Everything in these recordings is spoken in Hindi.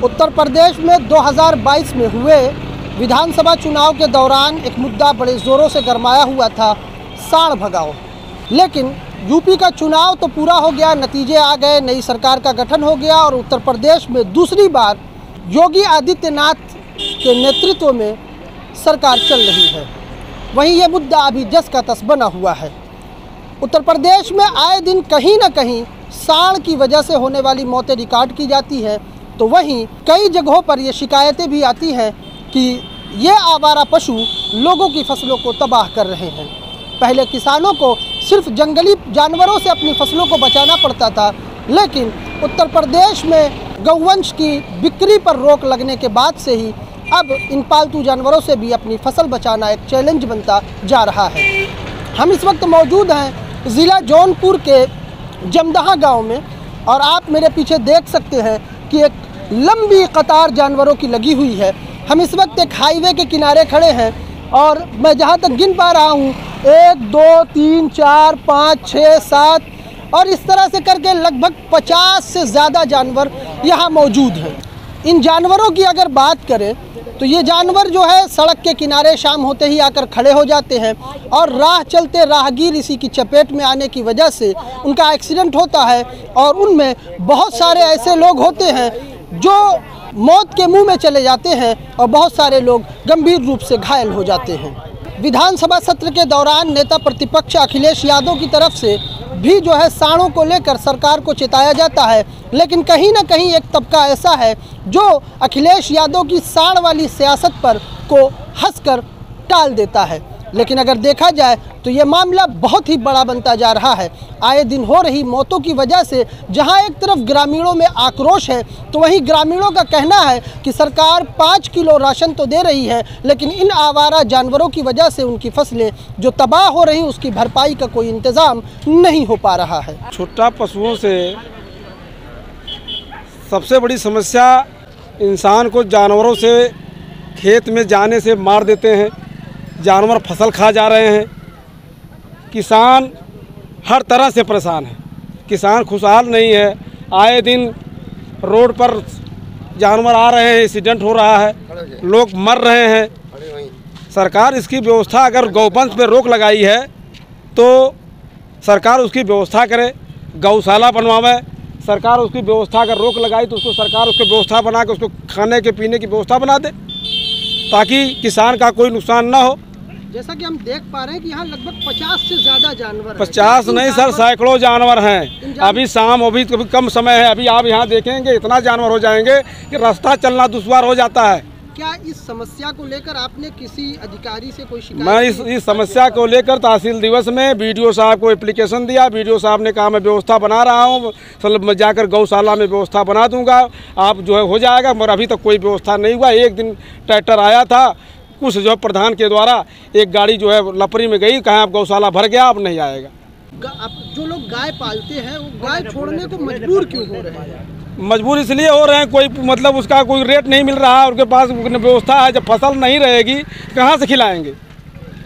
उत्तर प्रदेश में 2022 में हुए विधानसभा चुनाव के दौरान एक मुद्दा बड़े ज़ोरों से गरमाया हुआ था, सांड भगाओ। लेकिन यूपी का चुनाव तो पूरा हो गया, नतीजे आ गए, नई सरकार का गठन हो गया और उत्तर प्रदेश में दूसरी बार योगी आदित्यनाथ के नेतृत्व में सरकार चल रही है। वहीं ये मुद्दा अभी जस का तस बना हुआ है। उत्तर प्रदेश में आए दिन कहीं न कहीं सांड की वजह से होने वाली मौतें रिकॉर्ड की जाती है, तो वहीं कई जगहों पर ये शिकायतें भी आती हैं कि ये आवारा पशु लोगों की फसलों को तबाह कर रहे हैं। पहले किसानों को सिर्फ जंगली जानवरों से अपनी फसलों को बचाना पड़ता था, लेकिन उत्तर प्रदेश में गौवंश की बिक्री पर रोक लगने के बाद से ही अब इन पालतू जानवरों से भी अपनी फसल बचाना एक चैलेंज बनता जा रहा है। हम इस वक्त मौजूद हैं ज़िला जौनपुर के जमदहा गांव में और आप मेरे पीछे देख सकते हैं कि एक लंबी कतार जानवरों की लगी हुई है। हम इस वक्त एक हाईवे के किनारे खड़े हैं और मैं जहां तक गिन पा रहा हूं 1 2 3 4 5 6 7 और इस तरह से करके लगभग 50 से ज़्यादा जानवर यहां मौजूद हैं। इन जानवरों की अगर बात करें तो ये जानवर जो है सड़क के किनारे शाम होते ही आकर खड़े हो जाते हैं और राह चलते राहगीर इसी की चपेट में आने की वजह से उनका एक्सीडेंट होता है और उनमें बहुत सारे ऐसे लोग होते हैं जो मौत के मुंह में चले जाते हैं और बहुत सारे लोग गंभीर रूप से घायल हो जाते हैं। विधानसभा सत्र के दौरान नेता प्रतिपक्ष अखिलेश यादव की तरफ से भी जो है सांडों को लेकर सरकार को चेताया जाता है, लेकिन कहीं ना कहीं एक तबका ऐसा है जो अखिलेश यादव की सांड वाली सियासत पर को हंसकर टाल देता है। लेकिन अगर देखा जाए तो ये मामला बहुत ही बड़ा बनता जा रहा है। आए दिन हो रही मौतों की वजह से जहां एक तरफ ग्रामीणों में आक्रोश है, तो वहीं ग्रामीणों का कहना है कि सरकार 5 किलो राशन तो दे रही है, लेकिन इन आवारा जानवरों की वजह से उनकी फसलें जो तबाह हो रही उसकी भरपाई का कोई इंतज़ाम नहीं हो पा रहा है। छुट्टा पशुओं से सबसे बड़ी समस्या इंसान को जानवरों से खेत में जाने से मार देते हैं, जानवर फसल खा जा रहे हैं। किसान हर तरह से परेशान है, किसान खुशहाल नहीं है। आए दिन रोड पर जानवर आ रहे हैं, एक्सीडेंट हो रहा है, लोग मर रहे हैं। सरकार इसकी व्यवस्था, अगर गौवंश पे रोक लगाई है तो सरकार उसकी व्यवस्था करे, गौशाला बनवावे। सरकार उसकी व्यवस्था अगर रोक लगाई तो उसको सरकार उसकी व्यवस्था बना के उसको खाने के पीने की व्यवस्था बना दे ताकि किसान का कोई नुकसान ना हो। जैसा कि हम देख पा रहे हैं कि यहाँ लगभग 50 से ज़्यादा जानवर 50 नहीं सर, सैकड़ों जानवर हैं। अभी शाम अभी कम समय है, अभी आप यहाँ देखेंगे इतना जानवर हो जाएंगे कि रास्ता चलना दुश्वार हो जाता है। क्या इस समस्या को लेकर आपने किसी अधिकारी से कोई शिकायत? मैं इस समस्या को लेकर तहसील दिवस में बीडीओ साहब को एप्लीकेशन दिया। बीडीओ साहब ने कहा मैं व्यवस्था बना रहा हूँ, मैं जाकर गौशाला में व्यवस्था बना दूंगा, आप जो है हो जाएगा। मगर अभी तक कोई व्यवस्था नहीं हुआ। एक दिन ट्रैक्टर आया था, कुछ जो प्रधान के द्वारा एक गाड़ी जो है लपरी में गई, कहा आप गौशाला भर गया, अब नहीं आएगा। जो लोग गाय पालते हैं वो गाय छोड़ने को मजबूर क्यों हो रहे हैं? मजबूर इसलिए हो रहे हैं, कोई मतलब उसका कोई रेट नहीं मिल रहा है, उनके पास व्यवस्था है। जब फसल नहीं रहेगी कहाँ से खिलाएंगे?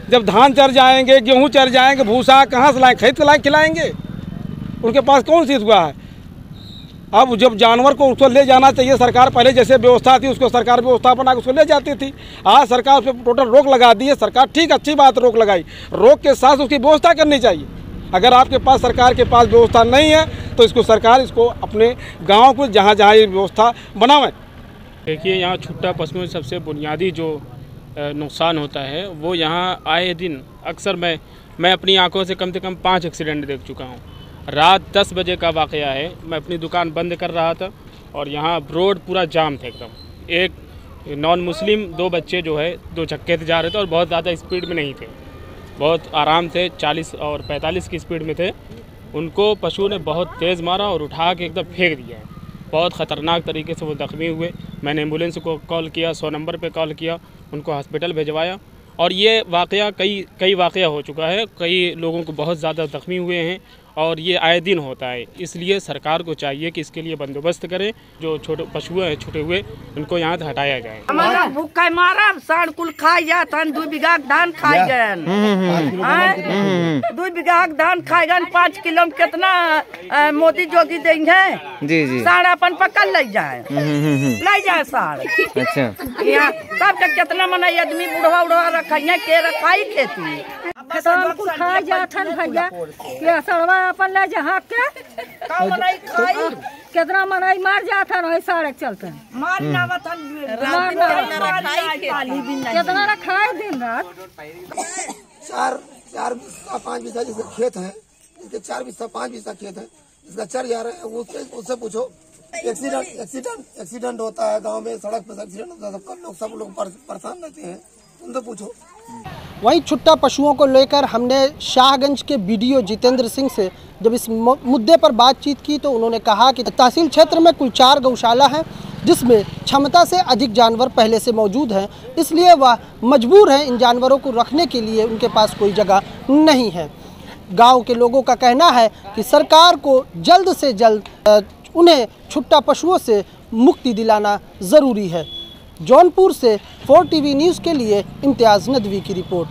जब धान चर जाएंगे, गेहूँ चर जाएंगे, भूसा कहाँ से लाएंगे? खरीद के लाएंगे खिलाएंगे? उनके पास कौन सी हुआ है? अब जब जानवर को उसको ले जाना चाहिए, सरकार पहले जैसे व्यवस्था थी उसको सरकार व्यवस्था बना के उसको ले जाती थी। आज सरकार उस पर टोटल रोक लगा दी है। सरकार ठीक, अच्छी बात, रोक लगाई, रोक के साथ उसकी व्यवस्था करनी चाहिए। अगर आपके पास सरकार के पास व्यवस्था नहीं है तो इसको सरकार इसको अपने गांव को जहां जहां ये व्यवस्था बनावे। देखिए, यहाँ छुट्टा पशुओं में सबसे बुनियादी जो नुकसान होता है वो यहाँ आए दिन अक्सर मैं अपनी आंखों से कम 5 एक्सीडेंट देख चुका हूँ। रात 10 बजे का वाक़या है, मैं अपनी दुकान बंद कर रहा था और यहाँ रोड पूरा जाम था एकदम। एक नॉन मुस्लिम 2 बच्चे जो है 2 चक्के से जा रहे थे और बहुत ज़्यादा स्पीड में नहीं थे, बहुत आराम से 40 और 45 की स्पीड में थे। उनको पशु ने बहुत तेज़ मारा और उठा के एकदम फेंक दिया है। बहुत ख़तरनाक तरीके से वो ज़ख्मी हुए। मैंने एम्बुलेंस को कॉल किया, 100 नंबर पे कॉल किया, उनको हॉस्पिटल भिजवाया और ये वाक़या कई वाक़या हो चुका है। कई लोगों को बहुत ज़्यादा ज़ख्मी हुए हैं और ये आए दिन होता है। इसलिए सरकार को चाहिए कि इसके लिए बंदोबस्त करें, जो छोटे पशु हैं छूटे हुए उनको यहाँ से हटाया जाए। हमारा भूखा मारा साढ़ कुल खाई जात हन, 2 बीघा धान खाई गए, 2 बीघा धान खाई गए, 5 किलो में कितना मोदी जोगी देंगे जी जी साढ़ अपन पकड़ ले जाए साढ़। अच्छा यहाँ सब तक कितना मना आदमी बुढ़वा उड़वा रखाई के रखाई खेती खेतन कुल खाई जाथन भैया के सरवा अपन ले जहाँ के कितना मनाई मार जाथन वही साड़े चलते कितना रखाई दिन रात। 4-5 बीघा जिसका खेत है, इसके 4 बीघा 5 बीघा खेत है, इसका चर जा रहा है, उससे पूछो। एक्सीडेंट होता है गांव में, सड़क पर एक्सीडेंट होता है, सब लोग परेशान रहते हैं, उनसे पूछो। वहीं छुट्टा पशुओं को लेकर हमने शाहगंज के बीडीओ जितेंद्र सिंह से जब इस मुद्दे पर बातचीत की तो उन्होंने कहा कि तहसील क्षेत्र में कुल 4 गौशाला हैं, जिसमें क्षमता से अधिक जानवर पहले से मौजूद हैं, इसलिए वह मजबूर हैं इन जानवरों को रखने के लिए, उनके पास कोई जगह नहीं है। गांव के लोगों का कहना है कि सरकार को जल्द से जल्द उन्हें छुट्टा पशुओं से मुक्ति दिलाना ज़रूरी है। जौनपुर से 4 टीवी न्यूज़ के लिए इम्तियाज़ नदवी की रिपोर्ट।